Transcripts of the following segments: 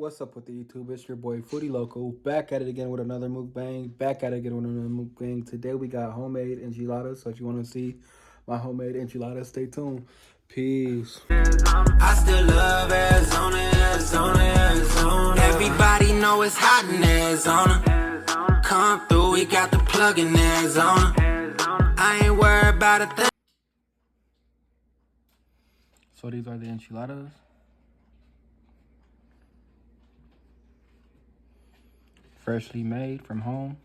What's up with the YouTube? It's your boy Foodie Loco, back at it again with another mukbang. Back at it again with another mukbang. Today we got homemade enchiladas. So if you want to see my homemade enchiladas, stay tuned. Peace. I still love Arizona, Arizona, Arizona. Everybody know it's hot in Arizona. Come through, we got the plug in Arizona. I ain't worried about a thing. So these are the enchiladas. Freshly made from home.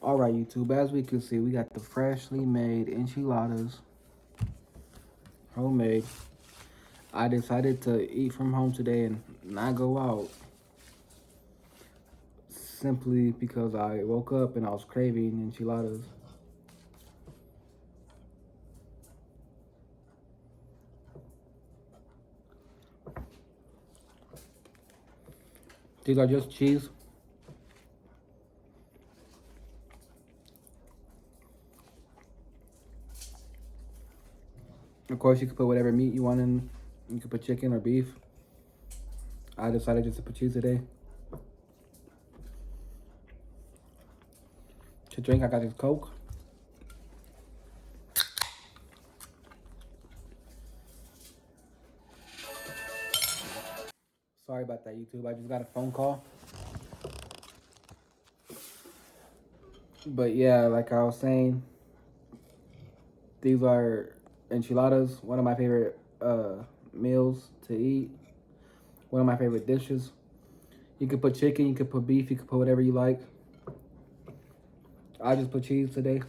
Alright YouTube, as we can see, we got the freshly made enchiladas. Homemade. I decided to eat from home today and not go out. Simply because I woke up and I was craving enchiladas. These are just cheese. Of course, you can put whatever meat you want in. You can put chicken or beef. I decided just to put cheese today. To drink, I got this Coke. Sorry about that, YouTube. I just got a phone call. But yeah, like I was saying, these are enchiladas, one of my favorite meals to eat. One of my favorite dishes. You can put chicken, you can put beef, you can put whatever you like. I just put cheese today.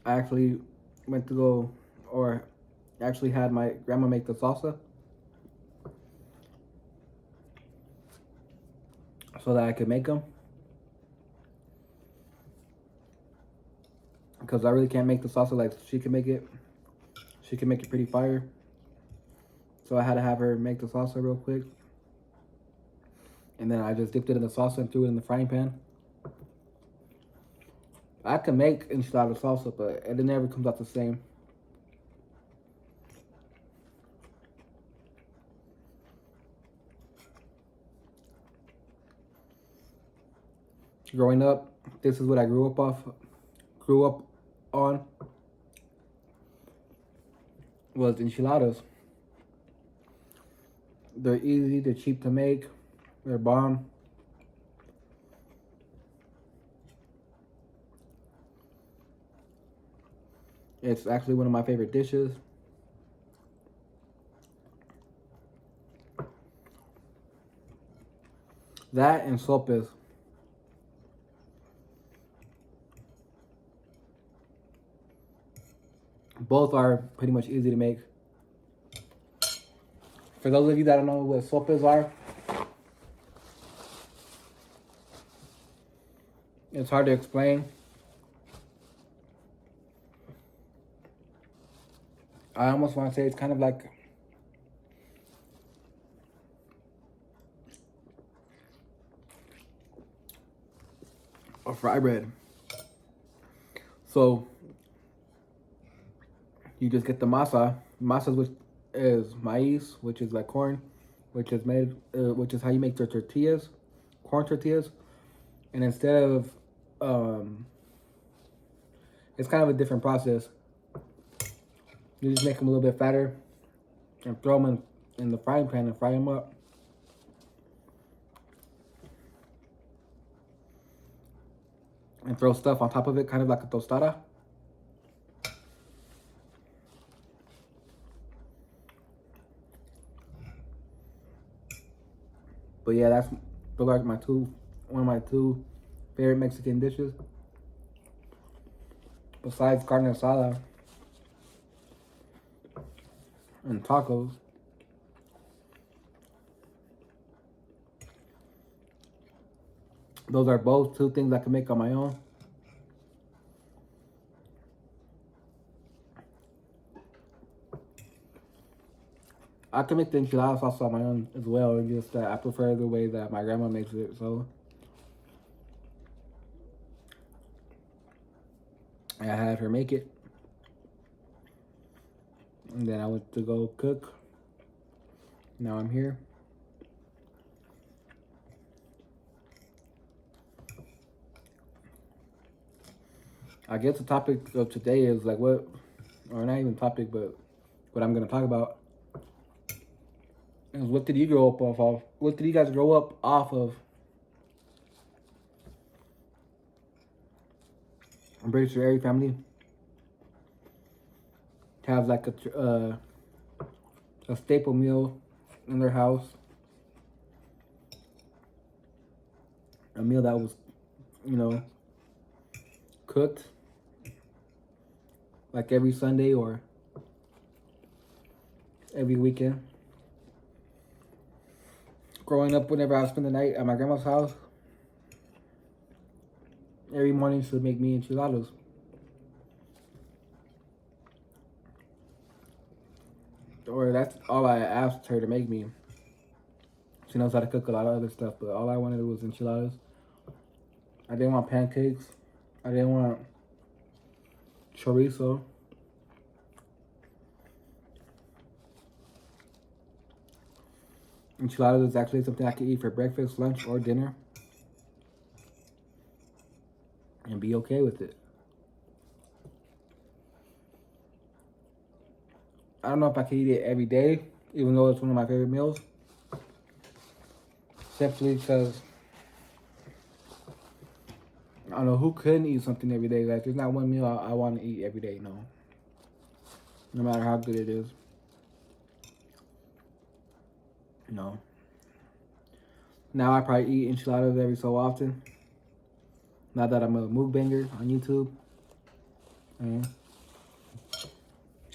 I actually went to go, or actually had my grandma make the salsa so that I could make them. Because I really can't make the salsa like she can make it. She can make it pretty fire. So I had to have her make the salsa real quick. And then I just dipped it in the salsa and threw it in the frying pan. I can make enchilada salsa, but it never comes out the same. Growing up, this is what I grew up on, was enchiladas. They're easy, they're cheap to make, they're bomb. It's actually one of my favorite dishes. That and sopes. Both are pretty much easy to make. For those of you that don't know what sopes are, it's hard to explain. I almost want to say it's kind of like a fry bread. So you just get the masa. Masa, which is maize, which is like corn, which is made, which is how you make your tortillas, corn tortillas. And instead of, it's kind of a different process. You just make them a little bit fatter and throw them in the frying pan and fry them up. And throw stuff on top of it, kind of like a tostada. But yeah, those are one of my two favorite Mexican dishes. Besides carne asada and tacos. Those are both two things I can make on my own. I can make the enchilada sauce on my own as well. It's just that I prefer the way that my grandma makes it. So, I had her make it. And then I went to go cook. Now I'm here. I guess the topic of today is like what, or not even topic, but what I'm gonna talk about is what did you grow up off of? What did you guys grow up off of? I'm pretty sure every family has like a staple meal in their house, a meal that was, you know, cooked like every Sunday or every weekend. Growing up, whenever I spend the night at my grandma's house, every morning she would make me enchiladas. Or that's all I asked her to make me. She knows how to cook a lot of other stuff, but all I wanted was enchiladas. I didn't want pancakes. I didn't want chorizo. Enchiladas is actually something I could eat for breakfast, lunch, or dinner and be okay with it. I don't know if I could eat it every day, even though it's one of my favorite meals. Simply because I don't know who couldn't eat something every day. Like there's not one meal I want to eat every day. No matter how good it is. No. Now I probably eat enchiladas every so often. Now that I'm a mukbanger on YouTube.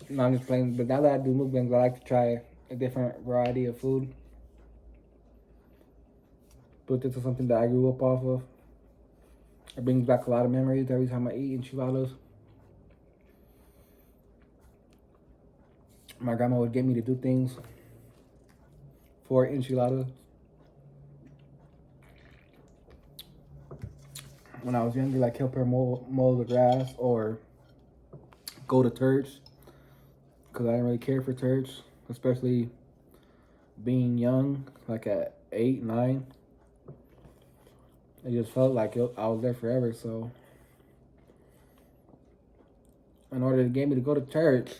No, I'm just playing. But now that I do mukbangs, I like to try a different variety of food. But this is something that I grew up off of. It brings back a lot of memories every time I eat enchiladas. My grandma would get me to do things for enchiladas. When I was younger, like help her mow the grass or go to church, because I didn't really care for church, especially being young, like at 8, 9. It just felt like I was there forever. So in order to get me to go to church,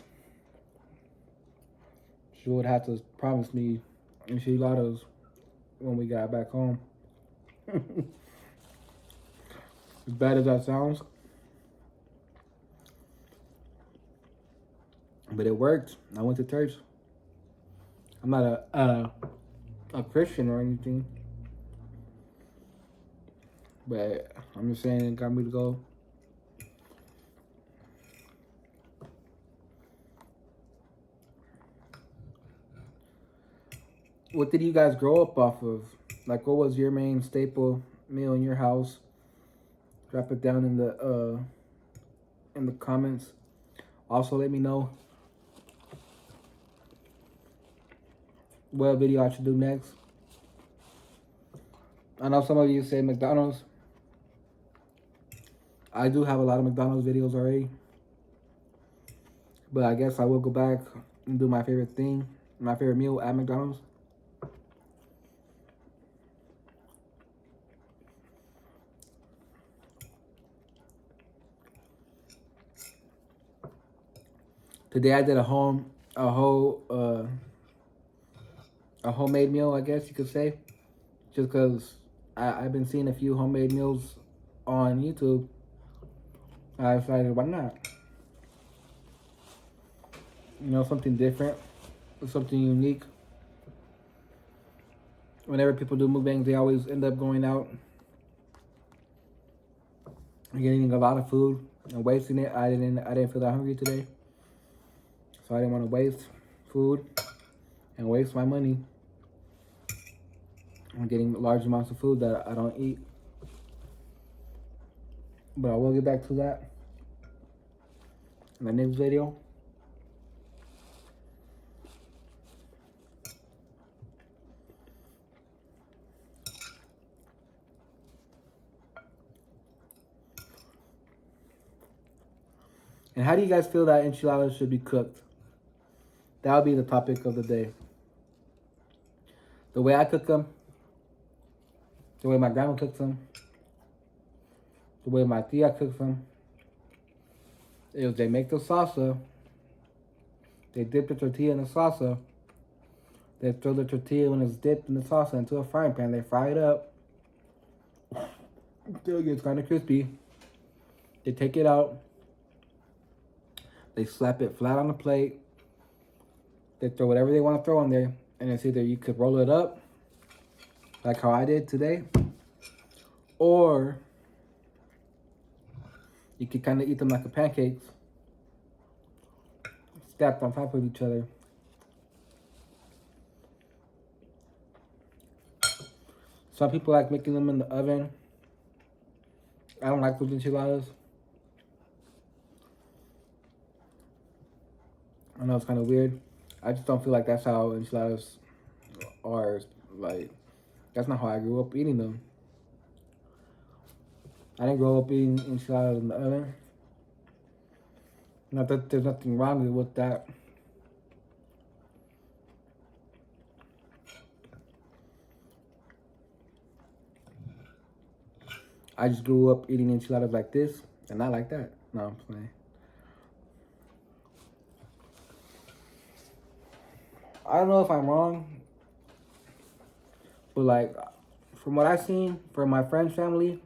she would have to promise me enchiladas when we got back home. As bad as that sounds, but it worked. I went to church. I'm not a Christian or anything, but I'm just saying it got me to go. What did you guys grow up off of? Like, what was your main staple meal in your house? Drop it down in the comments. Also, let me know what video I should do next. I know some of you say McDonald's. I do have a lot of McDonald's videos already, but I guess I will go back and do my favorite thing, my favorite meal at McDonald's. Today I did a homemade meal, I guess you could say, just because I've been seeing a few homemade meals on YouTube. I decided, why not? Something different, something unique. Whenever people do mukbangs, they always end up going out and getting a lot of food and wasting it. I didn't feel that hungry today, so I didn't want to waste food and waste my money on getting large amounts of food that I don't eat. But I will get back to that in the next video. And how do you guys feel that enchiladas should be cooked? That would be the topic of the day. The way I cook them, the way my grandma cooks them, the way my tia cooks them, is they make the salsa, they dip the tortilla in the salsa, they throw the tortilla when it's dipped in the salsa into a frying pan, they fry it up until it gets kind of crispy. They take it out, they slap it flat on the plate, they throw whatever they want to throw on there, and it's either you could roll it up, like how I did today, or you could kind of eat them like a pancakes, stacked on top of each other. Some people like making them in the oven. I don't like those enchiladas. I know it's kind of weird. I just don't feel like that's how enchiladas are. Like, that's not how I grew up eating them. I didn't grow up eating enchiladas in the oven. Not that there's nothing wrong with that. I just grew up eating enchiladas like this and not like that. No, I'm playing. I don't know if I'm wrong, but like, from what I've seen from my friend's family,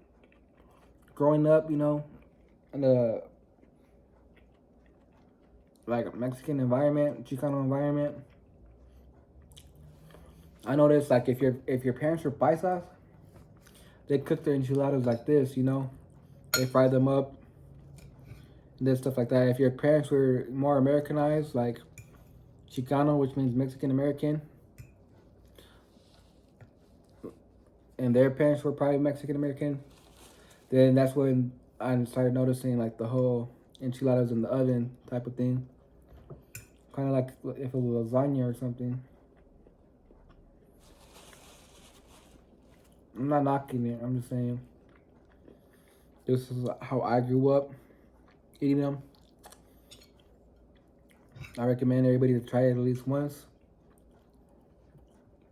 growing up, you know, in a like Mexican environment, Chicano environment, I noticed like if your parents were paisas, they cook their enchiladas like this, you know, they fry them up, and then stuff like that. If your parents were more Americanized, like Chicano, which means Mexican American, and their parents were probably Mexican American, then that's when I started noticing like the whole enchiladas in the oven type of thing. Kind of like if it was lasagna or something. I'm not knocking it, I'm just saying this is how I grew up eating them. I recommend everybody to try it at least once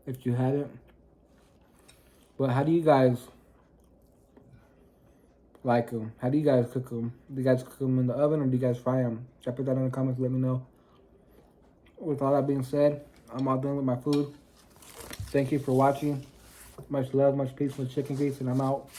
if you haven't. But how do you guys like them? How do you guys cook them? Do you guys cook them in the oven or do you guys fry them? Drop it down in the comments, let me know. With all that being said, I'm all done with my food. Thank you for watching. Much love, much peace, much chicken grease, and I'm out.